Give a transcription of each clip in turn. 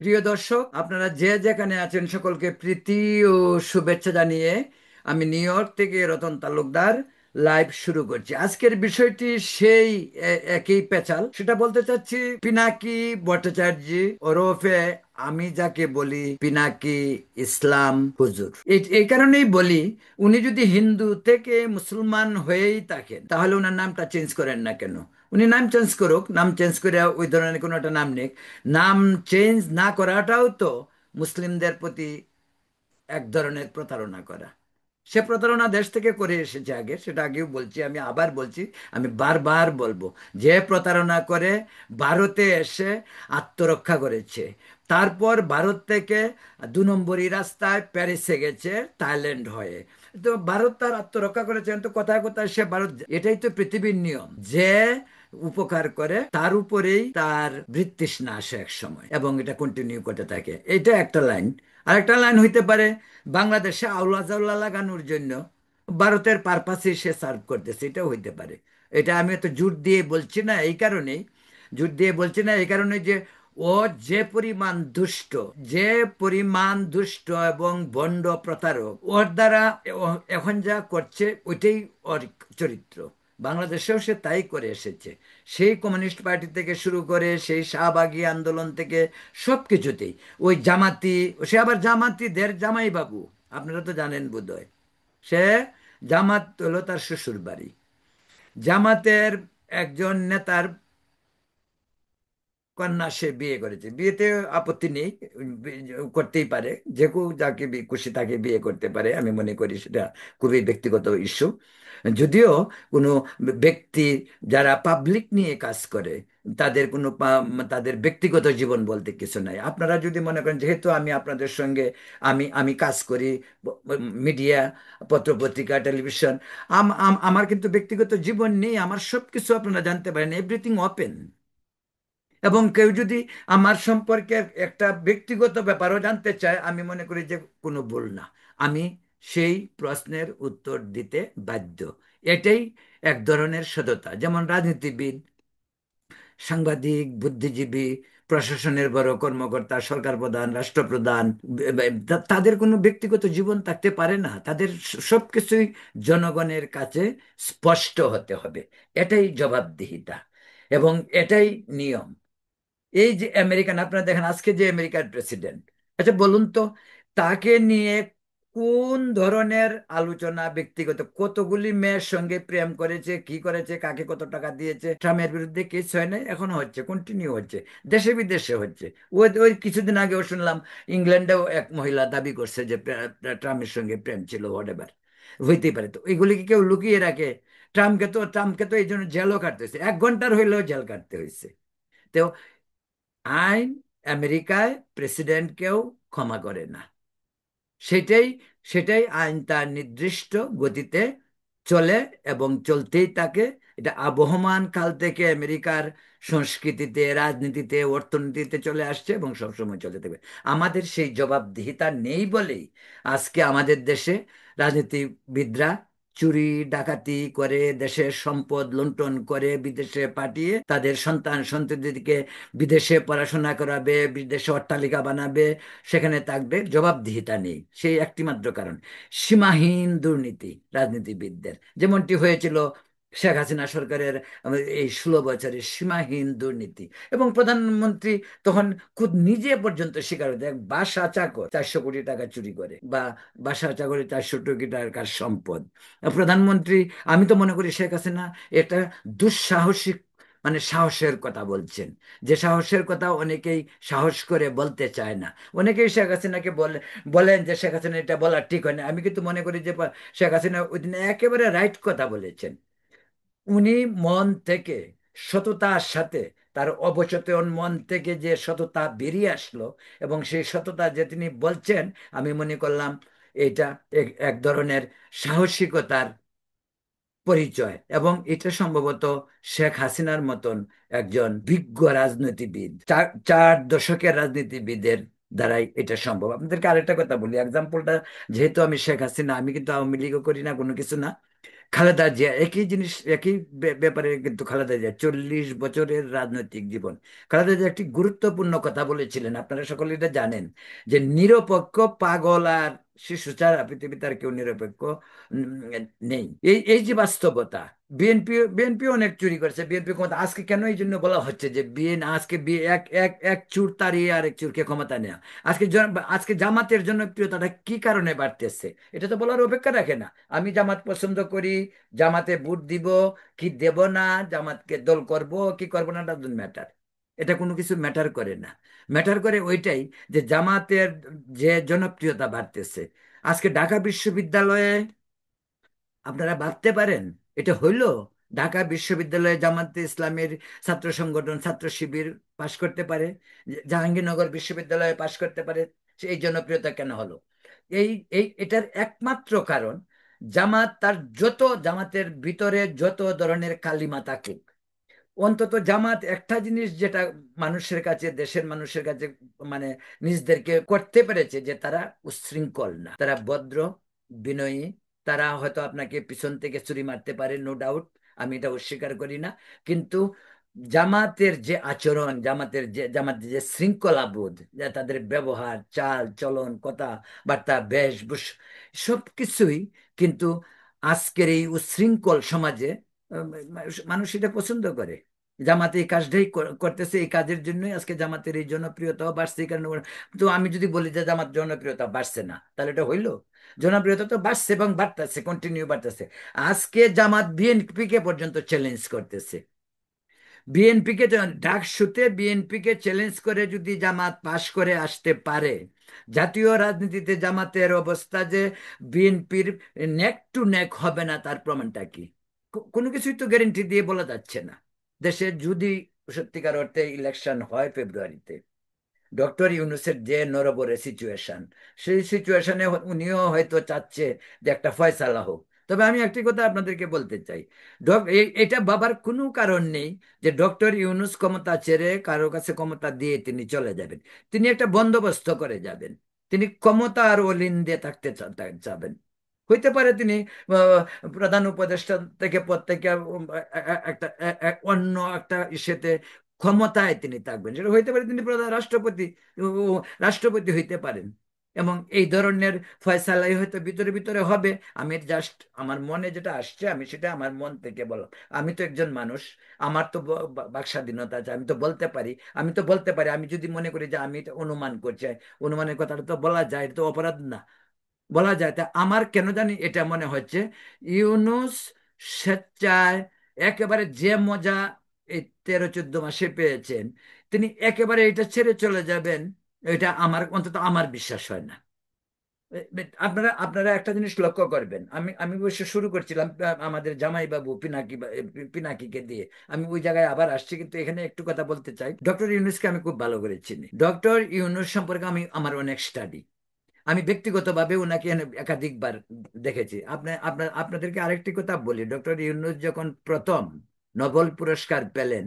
প্রিয় দর্শক, আপনারা যে যেখানে আছেন সকলকে প্রীতি ও শুভেচ্ছা জানিয়ে আমি নিউ ইয়র্ক থেকে রতন তালুকদার লাইভ শুরু করছি। আজকের বিষয়টি সেই একই পেঁচাল, সেটা বলতে চাচ্ছি পিনাকি ভট্টাচার্য ওরফে আমি যাকে বলি পিনাকি ইসলাম হুজুর। এই কারণেই বলি, উনি যদি হিন্দু থেকে মুসলমান হয়েই থাকেন তাহলে ওনার নামটা চেঞ্জ করেন না কেন? উনি নাম চেঞ্জ করুক, নাম চেঞ্জ করে ওই ধরনের কোনো একটা নাম নেই। নাম চেঞ্জ না করাটাও তো মুসলিমদের প্রতি এক ধরনের প্রতারণা করা। সে প্রতারণা দেশ থেকে করে এসেছে আগে, সেটা আগেও বলছি, আমি আবার বলছি, আমি বারবার বলবো। যে প্রতারণা করে ভারতে এসে আত্মরক্ষা করেছে, তারপর ভারত থেকে 2 নম্বরই রাস্তায় প্যারিসে গেছে থাইল্যান্ড হয়ে। তো ভারত তার আত্মরক্ষা করেছেন, তো কোথায় কোথায় সে ভারত, এটাই তো পৃথিবীর নিয়ম। যে উপকার করে তার উপরেই তার বৃত্তৃষ্ণা আসে এক সময়, এবং এটা কন্টিনিউ করতে থাকে। এটা একটা লাইন। আরেকটা লাইন হইতে পারে, বাংলাদেশে আউলা জাউলা লাগানোর জন্য ভারতের পারপাসে সে সার্ভ করতেছে, এটাও হইতে পারে। এটা আমি এত জোর দিয়ে বলছি না এই কারণেই, জোর দিয়ে বলছি না এই কারণে যে ও যে পরিমাণ দুষ্ট, যে পরিমাণ দুষ্ট এবং ভণ্ড প্রতারক, ওর দ্বারা এখন যা করছে ওইটাই ওর চরিত্র। বাংলাদেশেও সে তাই করে এসেছে। সেই কমিউনিস্ট পার্টি থেকে শুরু করে সেই শাহবাগী আন্দোলন থেকে সব কিছুতেই ওই জামাতি, সে আবার জামাতিদের জামাই বাবু। আপনারা তো জানেন বোধহয়, সে জামাত হলো তার শ্বশুর বাড়ি। জামাতের একজন নেতার কন্যা সে বিয়ে করেছে, বিয়েতে আপত্তি নেই, করতেই পারে, যে কেউ যাকে খুশি তাকে বিয়ে করতে পারে। আমি মনে করি সেটা খুবই ব্যক্তিগত ইস্যু। যদিও কোনো ব্যক্তি যারা পাবলিক নিয়ে কাজ করে তাদের কোনো তাদের ব্যক্তিগত জীবন বলতে কিছু নাই। আপনারা যদি মনে করেন, যেহেতু আমি আপনাদের সঙ্গে আমি আমি কাজ করি মিডিয়া, পত্রপত্রিকা, টেলিভিশন, আমার কিন্তু ব্যক্তিগত জীবন নেই, আমার সব কিছু আপনারা জানতে পারেন, এভরিথিং ওপেন। এবং কেউ যদি আমার সম্পর্কে একটা ব্যক্তিগত ব্যাপারও জানতে চায়, আমি মনে করি যে কোনো ভুল না, আমি সেই প্রশ্নের উত্তর দিতে বাধ্য। এটাই এক ধরনের সততা। যেমন রাজনীতিবিদ, সাংবাদিক, বুদ্ধিজীবী, প্রশাসনের বড় কর্মকর্তা, সরকার প্রধান, রাষ্ট্রপ্রধান, তাদের কোনো ব্যক্তিগত জীবন থাকতে পারে না। তাদের সবকিছুই জনগণের কাছে স্পষ্ট হতে হবে। এটাই জবাবদিহিতা এবং এটাই নিয়ম। এই যে আমেরিকান, আপনারা দেখেন আজকে যে আমেরিকার প্রেসিডেন্ট, আচ্ছা বলুন তো, তাকে নিয়ে কোন ধরনের আলোচনা, ব্যক্তিগত কতগুলি মেয়ের সঙ্গে প্রেম করেছে, কি করেছে, কাকে কত টাকা দিয়েছে, ট্রাম্পের বিরুদ্ধে কেস হয় নাই, এখনো হচ্ছে, কন্টিনিউ হচ্ছে, দেশে বিদেশে হচ্ছে। ওই ওই কিছুদিন আগেও শুনলাম ইংল্যান্ডেও এক মহিলা দাবি করছে যে ট্রাম্পের সঙ্গে প্রেম ছিল, হোয়াটএভার। হইতেই পারে, তো এগুলি কি কেউ লুকিয়ে রাখে? ট্রাম্পকে তো এই জন্য জেলও কাটতে হয়েছে, 1 ঘন্টার হইলেও জেল কাটতে হয়েছে। তো আইন আমেরিকায় প্রেসিডেন্টকেও ক্ষমা করে না। সেটাই সেটাই আইন তার নির্দিষ্ট গতিতে চলে এবং চলতেই থাকে। এটা আবহমান কাল থেকে আমেরিকার সংস্কৃতিতে, রাজনীতিতে, অর্থনীতিতে চলে আসছে এবং সবসময় চলতে থাকবে। আমাদের সেই জবাবদিহিতা নেই বলেই আজকে আমাদের দেশে রাজনীতিবিদরা চুরি ডাকাতি করে, দেশের সম্পদ লুণ্ঠন করে বিদেশে পাঠিয়ে তাদের সন্তান সন্ততিদেরকে বিদেশে পড়াশোনা করাবে, বিদেশে অট্টালিকা বানাবে, সেখানে থাকবে। জবাবদিহিতা নেই, সেই একটি মাত্র কারণ সীমাহীন দুর্নীতি রাজনীতিবিদদের, যেমনটি হয়েছিল শেখ হাসিনা সরকারের এই 16 বছরের সীমাহীন দুর্নীতি। এবং প্রধানমন্ত্রী তখন খুদ নিজে পর্যন্ত স্বীকার হতে, এক বাসা চাকর 400 কোটি টাকা চুরি করে, বা বাসা চাকরি 400 কোটি টাকার সম্পদ। প্রধানমন্ত্রী, আমি তো মনে করি শেখ হাসিনা এটা দুঃসাহসিক, মানে সাহসের কথা বলছেন, যে সাহসের কথা অনেকেই সাহস করে বলতে চায় না। অনেকেই শেখ হাসিনাকে বলেন যে শেখ হাসিনা এটা বলা ঠিক হয় না। আমি কিন্তু মনে করি যে শেখ হাসিনা ওই দিন একেবারে রাইট কথা বলেছেন। উনি মন থেকে, সততার সাথে, তার অবচেতন মন থেকে যে সততা বেরিয়ে আসলো, এবং সেই সততা যে তিনি বলছেন, আমি মনে করলাম এটা এক ধরনের সাহসিকতার পরিচয়। এবং এটা সম্ভবত শেখ হাসিনার মতন একজন বিজ্ঞ রাজনীতিবিদ, 4 দশকের রাজনীতিবিদের দ্বারাই এটা সম্ভব। আপনাদেরকে আরেকটা কথা বলি, এক্সাম্পলটা, যেহেতু আমি শেখ হাসিনা, আমি কিন্তু আওয়ামী লীগও করি না, কোনো কিছু না, খালেদা জিয়া একই জিনিস, একই ব্যাপারে কিন্তু খালেদা জিয়া 40 বছরের রাজনৈতিক জীবন। খালেদা জিয়া একটি গুরুত্বপূর্ণ কথা বলেছিলেন, আপনারা সকলে এটা জানেন, যে নিরপেক্ষ পাগল আর শিশু ছাড়া পৃথিবীতে আর কেউ নিরপেক্ষ উম, নেই। এই এই যে বাস্তবতা, বিএনপি অনেক চুরি করেছে, বিএনপি ক্ষমতা আজকে কেন এই জন্য বলা হচ্ছে যে আজকে এক এক এক চুর তাড়িয়ে আরেক চুরকে ক্ষমতা নেওয়া। আজকে জামাতের জনপ্রিয়তাটা কি কারণে বাড়তেছে, এটা তো বলার অপেক্ষা রাখে না। আমি জামাত পছন্দ করি, জামাতে ভোট দিব কি দেব না, জামাতকে দল করব কি করব না, ডাজন্ট ম্যাটার। এটা কোনো কিছু ম্যাটার করে না। ম্যাটার করে ওইটাই যে জামাতের যে জনপ্রিয়তা বাড়তেছে। আজকে ঢাকা বিশ্ববিদ্যালয়ে আপনারা ভাবতে পারেন এটা হইল, ঢাকা বিশ্ববিদ্যালয়ে জামাতে ইসলামের ছাত্র সংগঠন ছাত্র শিবির পাশ করতে পারে, জাহাঙ্গীরনগর বিশ্ববিদ্যালয়ে পাশ করতে পারে, এই জনপ্রিয়তা কেন হলো? এই এই এটার একমাত্র কারণ, জামাতের ভিতরে যত ধরনের কালিমা থাকুক, অন্তত জামাত একটা জিনিস যেটা মানুষের কাছে, দেশের মানুষের কাছে মানে নিজেদেরকে করতে পেরেছে, যে তারা উচ্ছৃঙ্খল না, তারা ভদ্র, বিনয়ী। তারা হয়তো আপনাকে পিছন থেকে ছুরি মারতে পারে, নো ডাউট, আমি এটা অস্বীকার করি না। কিন্তু জামাতের যে আচরণ, জামাতের যে শৃঙ্খলা বোধ, যে তাদের ব্যবহার, চাল চলন, কথা বার্তা, বেশভূষ, সবকিছুই কিন্তু আজকের এই উচ্ছৃঙ্খল সমাজে আহ, মানুষ এটা পছন্দ করে। জামাতে এই কাজটাই করতেছে, এই কাজের জন্যই আজকে জামাতের এই জনপ্রিয়তাও বাড়ছে, এই কারণে তো আমি যদি বলি যে জামাত জনপ্রিয়তা বাড়ছে না, তাহলে এটা হইলো? জনপ্রিয়তা তো বাড়ছে এবং বাড়তেছে, কন্টিনিউ বাড়তেছে। আজকে জামাত বিএনপি কে পর্যন্ত চ্যালেঞ্জ করতেছে। বিএনপিকে, ডাকসুতে বিএনপিকে চ্যালেঞ্জ করে যদি জামাত পাশ করে আসতে পারে, জাতীয় রাজনীতিতে জামাতের অবস্থা যে বিএনপির নেক টু নেক হবে না, তার প্রমাণটা কি? কোনো কিছুই তো গ্যারেন্টি দিয়ে বলা যাচ্ছে না। দেশে যদি সত্যিকার অর্থে ইলেকশন হয় ফেব্রুয়ারিতে, ডক্টর ইউনূসের যে নরবরে সিচুয়েশন, সেই সিচুয়েশনে উনিও হয়তো চাচ্ছে যে একটা ফয়সালা হোক। তবে আমি একটি কথা আপনাদেরকে বলতে চাই, এটা ভাবার কোনো কারণ নেই যে ডক্টর ইউনূস ক্ষমতা ছেড়ে কারো কাছে ক্ষমতা দিয়ে তিনি চলে যাবেন। তিনি একটা বন্দোবস্ত করে যাবেন। তিনি ক্ষমতা আর অলিন্দে থাকতে চাবেন। হইতে পারে তিনি আহ, প্রধান উপদেষ্টা থেকে পদ থেকে একটা অন্য একটা ইস্যুতে ক্ষমতায় তিনি থাকবেন, সেটা হইতে পারে তিনি প্রধান রাষ্ট্রপতি, রাষ্ট্রপতি হইতে পারেন। এবং এই ধরনের ফয়সালাই হয়তো ভিতরে ভিতরে হবে। আমি জাস্ট আমার মনে যেটা আসছে আমি সেটা আমার মন থেকে বললাম। আমি তো একজন মানুষ, আমার তো বাক স্বাধীনতা আছে, আমি তো বলতে পারি আমি যদি মনে করি যে আমি এটা অনুমান করছি, অনুমানের কথাটা তো বলা যায়, এটা তো অপরাধ না, বলা যায়। তা আমার কেন জানি এটা মনে হচ্ছে ইউনুস স্বেচ্ছায় একেবারে যে মজা এই 13-14 মাসে পেয়েছেন, তিনি একেবারে এটা ছেড়ে চলে যাবেন, এটা আমার অন্তত আমার বিশ্বাস হয় না। আপনারা একটা জিনিস লক্ষ্য করবেন, আমি আমি অবশ্য শুরু করছিলাম আমাদের জামাইবাবু পিনাকিকে দিয়ে, আমি ওই জায়গায় আবার আসছি, কিন্তু এখানে একটু কথা বলতে চাই। ডক্টর ইউনুসকে আমি খুব ভালো করে চিনি, ডক্টর ইউনুস সম্পর্কে আমি আমার অনেক স্টাডি, আমি ব্যক্তিগতভাবে ওনাকে একাধিকবার দেখেছি। আপনাদেরকে আরেকটি কথা বলি, ডক্টর ইউনূস যখন প্রথম নোবেল পুরস্কার পেলেন,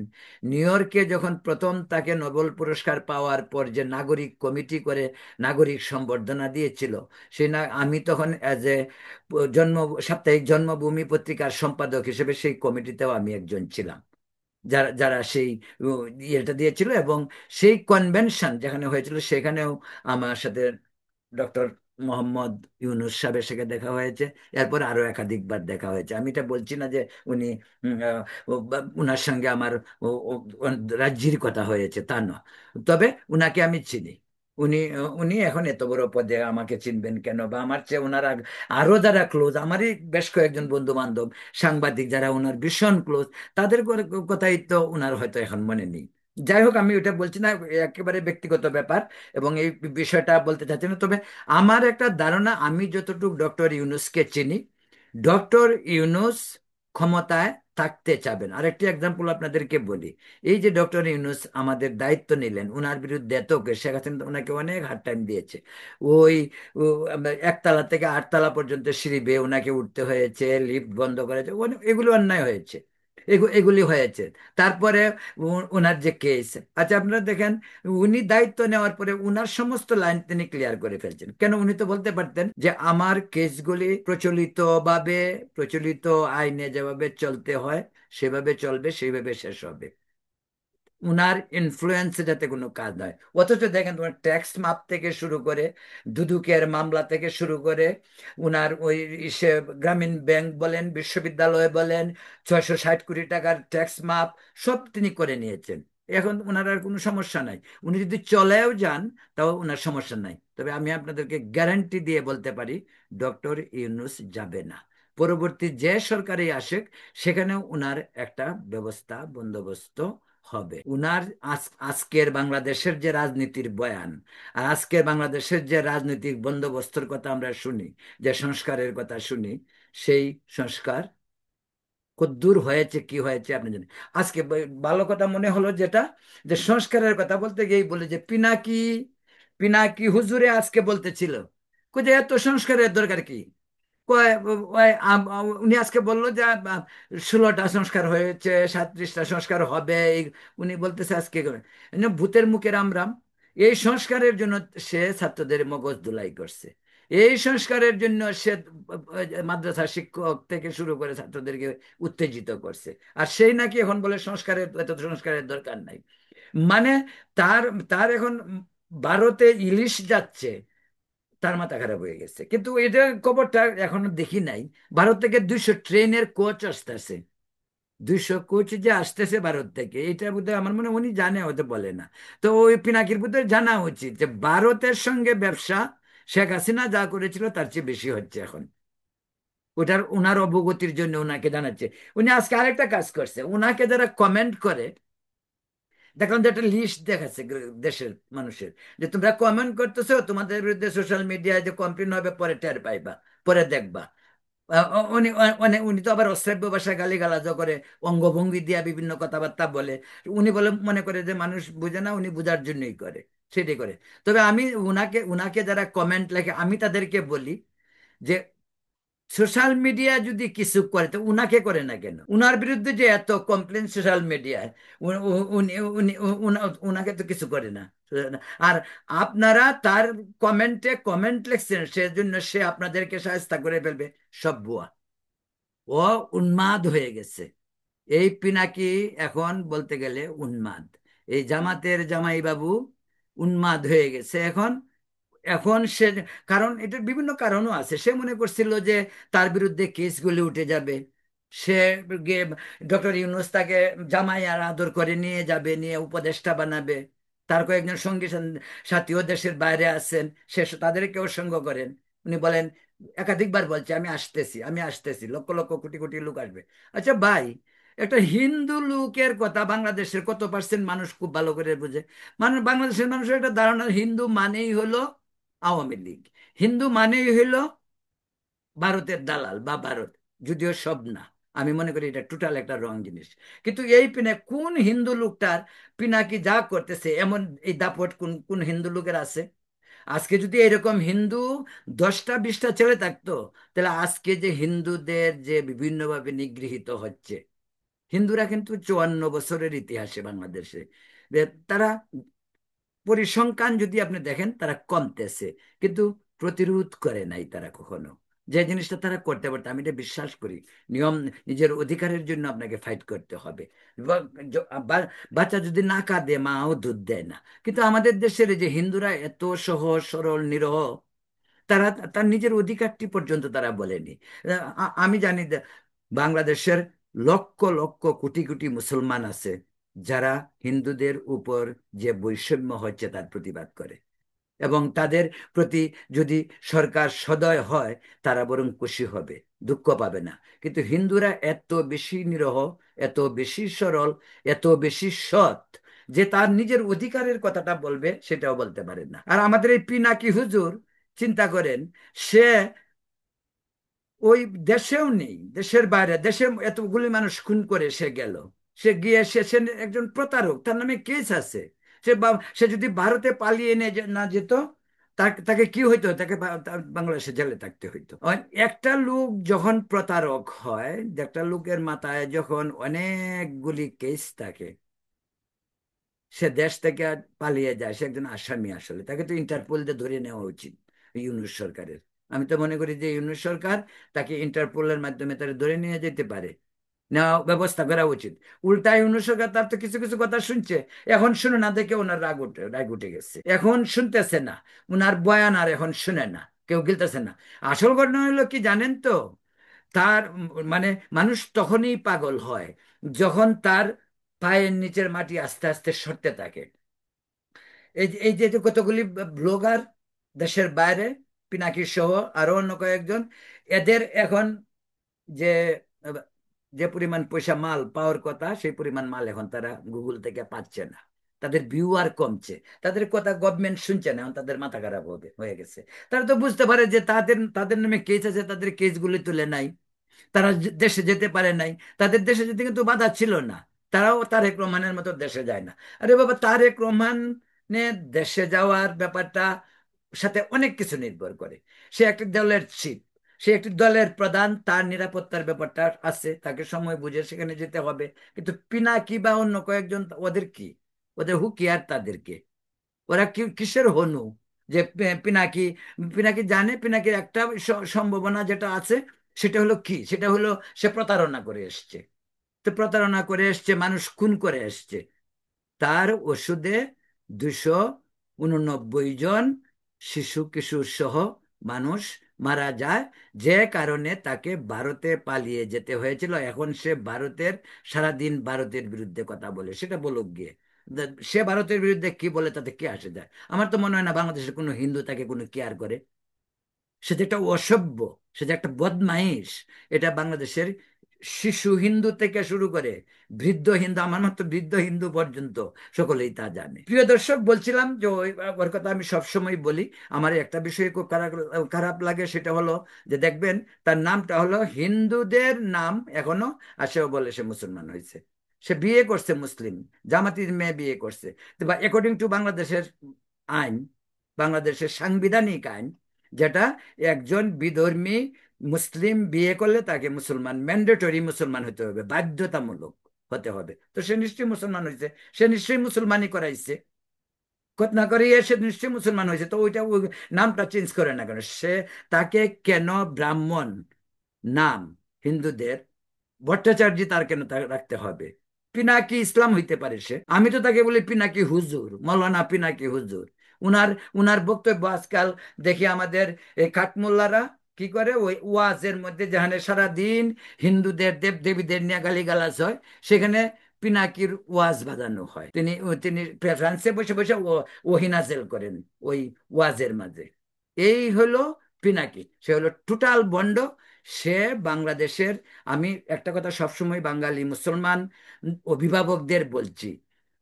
নিউ ইয়র্কে যখন প্রথম তাকে নোবেল পুরস্কার পাওয়ার পর যে নাগরিক কমিটি করে নাগরিক সম্বর্ধনা দিয়েছিল, আমি তখন অ্যাজ এ জন্ম সাপ্তাহিক জন্মভূমি পত্রিকার সম্পাদক হিসেবে সেই কমিটিতেও আমি একজন ছিলাম, যারা যারা সেই ইয়েটা দিয়েছিল। এবং সেই কনভেনশন যেখানে হয়েছিল সেখানেও আমার সাথে ডক্টর মোহাম্মদ ইউনুস সাহেবের সাথে দেখা হয়েছে। এরপর আরো একাধিকবার দেখা হয়েছে। আমি এটা বলছি না যে উনি উনার সঙ্গে আমার রাজ্যের কথা হয়েছে, তা নয়। তবে উনাকে আমি চিনি। উনি উনি এখন এত বড় পদে, আমাকে চিনবেন কেন? বা আমার চেয়ে ওনারা আরো যারা ক্লোজ, আমারই বেশ কয়েকজন বন্ধু বান্ধব, সাংবাদিক যারা ওনার ভীষণ ক্লোজ, তাদের কথাই তো ওনার হয়তো এখন মনে নেই। যাই হোক, আমি ওটা বলছি না, একেবারে ব্যক্তিগত ব্যাপার এবং এই বিষয়টা বলতে চাচ্ছি না। তবে আমার একটা ধারণা, আমি যতটুকু ডক্টর ইউনুসকে চিনি, ডক্টর ইউনুস ক্ষমতায় থাকতে চাবেন। আরেকটি এক্সাম্পল আপনাদেরকে বলি, এই যে ডক্টর ইউনুস আমাদের দায়িত্ব নিলেন, ওনার বিরুদ্ধে এত কেস, শেখ হাসিনা ওনাকে অনেক হার্ড টাইম দিয়েছে। ওই একতলা থেকে 8তলা পর্যন্ত সিঁড়ি বেয়ে ওনাকে উঠতে হয়েছে, লিফট বন্ধ করেছে, এগুলো অন্যায় হয়েছে। এগুলি হয়েছে। তারপরে ওনার যে কেস, আচ্ছা আপনারা দেখেন, উনি দায়িত্ব নেওয়ার পরে উনার সমস্ত লাইন তিনি ক্লিয়ার করে ফেলছেন। কেন? উনি তো বলতে পারতেন যে আমার কেসগুলি প্রচলিত আইনে যেভাবে চলতে হয় সেভাবে চলবে, সেইভাবে শেষ হবে, উনার ইনফ্লুয়েন্সে যাতে কোনো কাজ হয়। অথচ দেখেন তোমার ট্যাক্স মাপ থেকে শুরু করে, দুদুকের মামলা থেকে শুরু করে, উনার ওই সে গ্রামীণ ব্যাংক বলেন, বিশ্ববিদ্যালয় বলেন, 660 কোটি টাকার ট্যাক্স মাপ সব তিনি করে নিয়েছেন। এখন ওনার আর কোনো সমস্যা নাই। উনি যদি চলেও যান তাও ওনার সমস্যা নাই। তবে আমি আপনাদেরকে গ্যারান্টি দিয়ে বলতে পারি, ডক্টর ইউনূস যাবে না। পরবর্তী যে সরকারই আসুক সেখানেও উনার একটা ব্যবস্থা বন্দোবস্ত হবে। উনার আজকের বাংলাদেশের যে রাজনীতির বয়ান, আর আজকের বাংলাদেশের যে রাজনৈতিক বন্দোবস্তর কথা আমরা শুনি, যে সংস্কারের কথা শুনি, সেই সংস্কার কদ্দূর হয়েছে কি হয়েছে আপনি জানেন। আজকে ভালো কথা মনে হলো যেটা, যে সংস্কারের কথা বলতে গিয়ে বলে যে পিনাকি পিনাকি হুজুরে আজকে বলতেছিল যে এত সংস্কারের দরকার কি। উনি আজকে বললো যে 16টা সংস্কার হয়েছে, 37টা সংস্কার হবে, উনি বলতেছে আজকে ভূতের মুখে রাম রাম। এই সংস্কারের জন্য সে ছাত্রদের মগজ ধুলাই করছে। এই সংস্কারের জন্য সে মাদ্রাসা শিক্ষক থেকে শুরু করে ছাত্রদেরকে উত্তেজিত করছে। আর সেই নাকি এখন বলে এত সংস্কারের দরকার নাই। মানে তার তার এখন ভারতে ইলিশ যাচ্ছে, তার মাথা খারাপ হয়ে গেছে। কিন্তু এটা খবরটা এখনো দেখি নাই। ভারত থেকে 200 ট্রেনের কোচ আসতেছে, 200 কোচ যে আসতেছে ভারত থেকে, এটা বোধহয় আমার মনে হয় উনি জানে, হয়তো বলে না। তো ওই পিনাকির বোধহয় জানা উচিত যে ভারতের সঙ্গে ব্যবসা শেখ হাসিনা যা করেছিল তার চেয়ে বেশি হচ্ছে এখন। ওটার ওনার অবগতির জন্য ওনাকে জানাচ্ছে। উনি আজকে আরেকটা কাজ করছে, ওনাকে যারা কমেন্ট করে, দেখলাম যে একটা লিস্ট দেখাচ্ছে দেশের মানুষের, যে তোমরা কমেন্ট করতেছো, তোমাদের বিরুদ্ধে সোশ্যাল মিডিয়ায় যে কমপ্লেন হবে পরে টের পাইবা, পরে দেখবা। উনি তো আবার অশ্রাব্য ভাষায় গালিগালাজও করে, অঙ্গভঙ্গি দিয়া বিভিন্ন কথাবার্তা বলে। উনি বলে মনে করে যে মানুষ বুঝে না, উনি বুঝার জন্যই করে, সেটাই করে। তবে আমি উনাকে উনাকে যারা কমেন্ট লেখে আমি তাদেরকে বলি যে সোশ্যাল মিডিয়া যদি কিছু করে তো উনাকে করে না কেন? উনার বিরুদ্ধে যে এত কমপ্লেন সোশ্যাল মিডিয়ায়, উনাকে তো কিছু করে না। আর আপনারা তার কমেন্ট লিখছেন, সেজন্য সে আপনাদেরকে শায়েস্তা করে ফেলবে, সব ভুয়া। ও উন্মাদ হয়ে গেছে। এই পিনাকি এখন বলতে গেলে উন্মাদ। এই জামাতের জামাই বাবু উন্মাদ হয়ে গেছে এখন। এখন সে, কারণ এটার বিভিন্ন কারণও আছে। সে মনে করছিল যে তার বিরুদ্ধে কেসগুলি উঠে যাবে, সে গিয়ে ডক্টর ইউনূস তাকে জামাই আর আদর করে নিয়ে যাবে, নিয়ে উপদেষ্টা বানাবে। তার কয়েকজন সঙ্গী সাথীও দেশের বাইরে আছেন, সে তাদেরকেও সঙ্গ করেন। উনি বলেন, একাধিকবার বলছে আমি আসতেছি, আমি আসতেছি, লক্ষ লক্ষ কোটি কোটি লোক আসবে। আচ্ছা ভাই, একটা হিন্দু লোকের কথা বাংলাদেশের কত পার্সেন্ট মানুষ খুব ভালো করে বুঝে। মানে বাংলাদেশের মানুষের একটা ধারণা, হিন্দু মানেই হলো আওয়ামী লীগ, হিন্দু মানেই হইল ভারতের দালাল বা ভারত। যদিও সব না, আমি মনে করি এটা টোটাল একটা রং জিনিস। কিন্তু এই কোন হিন্দু লোকটার পিনাকি যা করতেছে এমন এই দাপট কোন কোন হিন্দু লোকের আছে? আজকে যদি এরকম হিন্দু 10টা 20টা ছেলে থাকতো, তাহলে আজকে যে হিন্দুদের যে বিভিন্নভাবে নিগৃহীত হচ্ছে, হিন্দুরা কিন্তু 54 বছরের ইতিহাসে বাংলাদেশে তারা পরিসংখ্যান যদি আপনি দেখেন তারা কমতেছে, কিন্তু প্রতিরোধ করে নাই তারা কখনো। যে জিনিসটা তারা করতে পারতো, আমি এটা বিশ্বাস করি। নিয়ম, নিজের অধিকারের জন্য আপনাকে ফাইট করতে হবে। বাচ্চা যদি না কাঁদে মাও দুধ দেয় না। কিন্তু আমাদের দেশের এই যে হিন্দুরা এত সহজ সরল নিরহ, তারা তার নিজের অধিকারটি পর্যন্ত তারা বলেনি। আমি জানি বাংলাদেশের লক্ষ লক্ষ কোটি কোটি মুসলমান আছে যারা হিন্দুদের উপর যে বৈষম্য হচ্ছে তার প্রতিবাদ করে, এবং তাদের প্রতি যদি সরকার সদয় হয় তারা বরং খুশি হবে, দুঃখ পাবে না। কিন্তু হিন্দুরা এত বেশি নিরহ, এত বেশি সরল, এত বেশি সৎ, যে তার নিজের অধিকারের কথাটা বলবে সেটাও বলতে পারে না। আর আমাদের এই পিনাকি হুজুর, চিন্তা করেন, সে ওই দেশেও নেই, দেশের বাইরে, দেশে এতগুলি মানুষ খুন করে সে গেল, সে একজন প্রতারক, তার নামে কেস আছে। সে যদি ভারতে পালিয়ে না যেত, তাকে কি হইতো, তাকে বাংলাদেশে জেলে থাকতে হইতো। একটা লোক যখন প্রতারক হয়, একটা লোকের মাথায় যখন অনেকগুলি কেস থাকে, সে দেশ থেকে পালিয়ে যায়, সে একজন আসামি। আসলে তাকে তো ইন্টারপোল দিয়ে ধরে নেওয়া উচিত ইউনূস সরকারের। আমি তো মনে করি যে ইউনূস সরকার তাকে ইন্টারপোলের মাধ্যমে তারা ধরে নিয়ে যেতে পারে, নেওয়া ব্যবস্থা করা উচিত। উল্টায় ইউনূস সরকার তার তো কিছু কিছু কথা শুনছে, এখন শুনে না দেখে ওনার রাগ উঠে গেছে, এখন শুনতেছে না, ওনার বয়ান আর এখন শুনে না, কেউ গিলতেছে না। আসল ঘটনা হলো কি জানেন তো, তার মানে মানুষ তখনই পাগল হয় যখন তার পায়ের নিচের মাটি আস্তে আস্তে সরতে থাকে। এই যে কতগুলি ব্লগার দেশের বাইরে, পিনাকি সহ আরো অন্য কয়েকজন, এদের এখন যে যে পরিমাণ পয়সা মাল পাওয়ার কথা, সেই পরিমাণ মাল এখন তারা গুগল থেকে পাচ্ছে না। তাদের ভিউয়ার কমছে, তাদের কথা গভর্নমেন্ট শুনছে না, এখন তাদের মাথা খারাপ হয়ে গেছে। তারা তো বুঝতে পারে যে তাদের তাদের নামে কেস আছে, তাদের কেসগুলি তুলে নাই, তারা দেশে যেতে পারে নাই। তাদের দেশে যেতে কিন্তু বাধা ছিল না, তারাও তারেক রহমানের মতো দেশে যায় না। আরে বাবা, তারেক রহমানের দেশে যাওয়ার ব্যাপারটা সাথে অনেক কিছু নির্ভর করে। সে একটি দলের চিফ, সে একটি দলের প্রধান, তার নিরাপত্তার ব্যাপারটা আছে, তাকে সময় বুঝে সেখানে যেতে হবে। কিন্তু পিনাকি বা অন্য কয়েকজন, ওদের কি, ওদের হু কেয়ার তাদেরকে, ওরা কি কিসের হনু যে পিনাকি, পিনাকি জানে, পিনাকির একটা সম্ভাবনা যেটা আছে, সেটা হলো কি, সেটা হলো সে প্রতারণা করে এসছে। তো প্রতারণা করে এসছে, মানুষ খুন করে এসছে। তার ওষুধে 289 জন শিশু কিশোর সহ মানুষ মারা যায়, যে কারণে তাকে ভারতে পালিয়ে যেতে হয়েছিল। এখন সে ভারতের, সারাদিন ভারতের বিরুদ্ধে কথা বলে, সেটা বলুক গিয়ে। সে ভারতের বিরুদ্ধে কি বলে তাতে কি আসে যায়? আমার তো মনে হয় না বাংলাদেশের কোনো হিন্দু তাকে কোনো কেয়ার করে। সে যে একটা অসভ্য, সে যে একটা বদমাইশ, এটা বাংলাদেশের শিশু হিন্দু থেকে শুরু করে বৃদ্ধ হিন্দু, আমার মতো বৃদ্ধ হিন্দু পর্যন্ত সকলেই তা জানে। প্রিয় দর্শক, বলছিলাম যে ওর কথা আমি সবসময় বলি। আমার একটা বিষয়ে খুব খারাপ খারাপ লাগে, সেটা হলো যে দেখবেন তার নামটা হলো হিন্দুদের নাম এখনো, আর সেও বলে সে মুসলমান হয়েছে। সে বিয়ে করছে মুসলিম, জামাতির মেয়ে বিয়ে করছে। তো বা অ্যাকর্ডিং টু বাংলাদেশের আইন, বাংলাদেশের সাংবিধানিক আইন, যেটা একজন বিধর্মী মুসলিম বিয়ে করলে তাকে মুসলমান, ম্যান্ডেটরি মুসলমান হতে হবে, বাধ্যতামূলক হতে হবে। তো সে নিশ্চয়ই মুসলমান হয়েছে, সে নিশ্চয়ই মুসলমানই করাইছে, খতনা করিয়ে সে নিশ্চয়ই মুসলমান হয়েছে। তো ওইটা ওই নামটা চেঞ্জ করে না কেন সে? তাকে কেন ব্রাহ্মণ নাম হিন্দুদের, ভট্টাচার্য তার কেন রাখতে হবে? পিনাকি ইসলাম হইতে পারে সে, আমি তো তাকে বলি পিনাকি হুজুর, মৌলানা পিনাকি হুজুর। উনার উনার বক্তব্য আজকাল দেখি আমাদের এই কাঠমোল্লারা কি করে, ওই ওয়াজের মধ্যে যেখানে সারাদিন হিন্দুদের দেব দেবীদের নিয়ে গালিগালাজ হয়, সেখানে পিনাকির ওয়াজ বাজানো হয়। তিনি ফ্রান্সে বসে বসে ওহিনাজেল করেন ওই ওয়াজের মাঝে। এই হলো পিনাকি, সে হলো টোটাল বন্ড। সে বাংলাদেশের, আমি একটা কথা সবসময় বাঙালি মুসলমান অভিভাবকদের বলছি,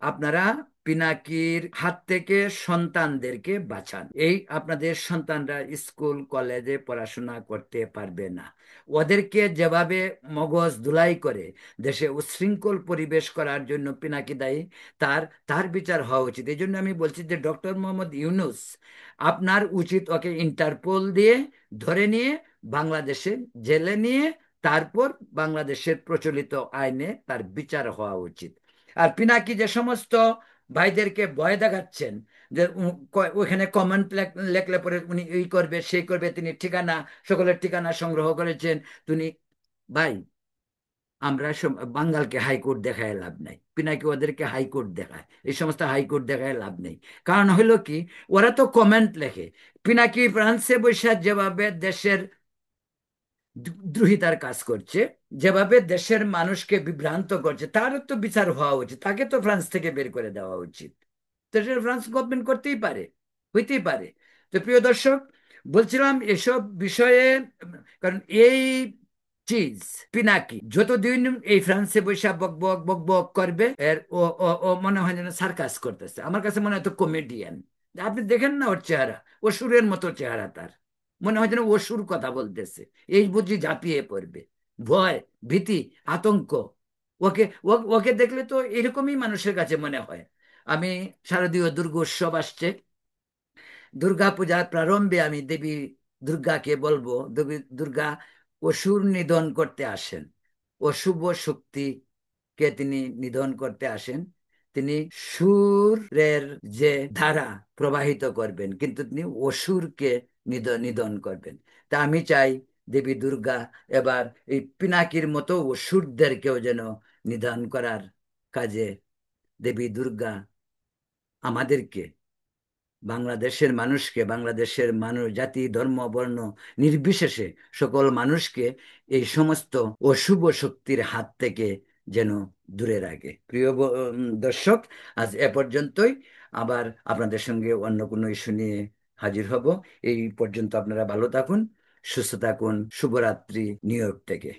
আপনারা পিনাকির হাত থেকে সন্তানদেরকে বাঁচান। এই আপনাদের সন্তানরা স্কুল কলেজে পড়াশোনা করতে পারবে না, ওদেরকে যেভাবে মগজ ধুলাই করে দেশে উচ্ছৃঙ্খল পরিবেশ করার জন্য পিনাকি দায়ী, তার তার বিচার হওয়া উচিত। এই জন্য আমি বলছি যে ডক্টর মোহাম্মদ ইউনুস, আপনার উচিত ওকে ইন্টারপোল দিয়ে ধরে নিয়ে বাংলাদেশে জেলে নিয়ে, তারপর বাংলাদেশের প্রচলিত আইনে তার বিচার হওয়া উচিত। আর পিনাকি যে সমস্ত ভাইদেরকে ভয় দেখাচ্ছেন যে ওখানে কমেন্ট লেখলে পরে উনি এই করবে সেই করবে, তিনি ঠিকানা, সকলের ঠিকানা সংগ্রহ করেছেন। তিনি, ভাই, আমরা বাঙ্গালকে হাইকোর্ট দেখায় লাভ নাই, পিনাকি ওদেরকে হাইকোর্ট দেখায়, এই সমস্ত হাইকোর্ট দেখায় লাভ নেই। কারণ হলো কি, ওরা তো কমেন্ট লেখে। পিনাকি ফ্রান্সে বৈশাখ যেভাবে দেশের দ্রোহিতার কাজ করছে, যেভাবে দেশের মানুষকে বিভ্রান্ত করছে, তারও তো বিচার হওয়া উচিত, তাকে তো ফ্রান্স থেকে বের করে দেওয়া উচিত। তো সেটা ফ্রান্স গভর্নমেন্ট করতেই পারে, হইতেই পারে। তো প্রিয় দর্শক, বলছিলাম এসব বিষয়ে, কারণ এই চিজ পিনাকি যতদিন এই ফ্রান্সে বৈশা বক বক বক বক করবে, এর ও ও ও মনে হয় যেন সার্কাস করতেছে। আমার কাছে মনে হয় তো কমেডিয়ান। আপনি দেখেন না ওর চেহারা, অসুরের মতো চেহারা তার, মনে হয় যেন অসুর কথা বলতেছে। এই বুঝি ঝাঁপিয়ে পড়বে, ভয়, ভীতি, আতঙ্ক। ওকে ওকে দেখলে তো এরকমই মানুষের কাছে মনে হয়। আমি, শারদীয় দুর্গোৎসব আসছে, দুর্গা পূজার প্রারম্ভে আমি দেবী দুর্গাকে বলবো, দেবী দুর্গা অসুর নিধন করতে আসেন, অশুভ শক্তিকে তিনি নিধন করতে আসেন। তিনি সুরের যে ধারা প্রবাহিত করবেন, কিন্তু তিনি অসুরকে নিধন করবেন। তা আমি চাই দেবী দুর্গা এবার এই পিনাকির মতো অসুরদেরকেও যেন নিধন করার কাজে দেবী দুর্গা আমাদেরকে, বাংলাদেশের মানুষকে, বাংলাদেশের মানুষ, জাতি, ধর্ম, বর্ণ নির্বিশেষে সকল মানুষকে এই সমস্ত অশুভ শক্তির হাত থেকে যেন দূরে রাখে। প্রিয় দর্শক, আজ এ পর্যন্তই। আবার আপনাদের সঙ্গে অন্য কোনো ইস্যু নিয়ে হাজির হব। এই পর্যন্ত আপনারা ভালো থাকুন, সুস্থ থাকুন। শুভরাত্রি নিউ ইয়র্ক থেকে।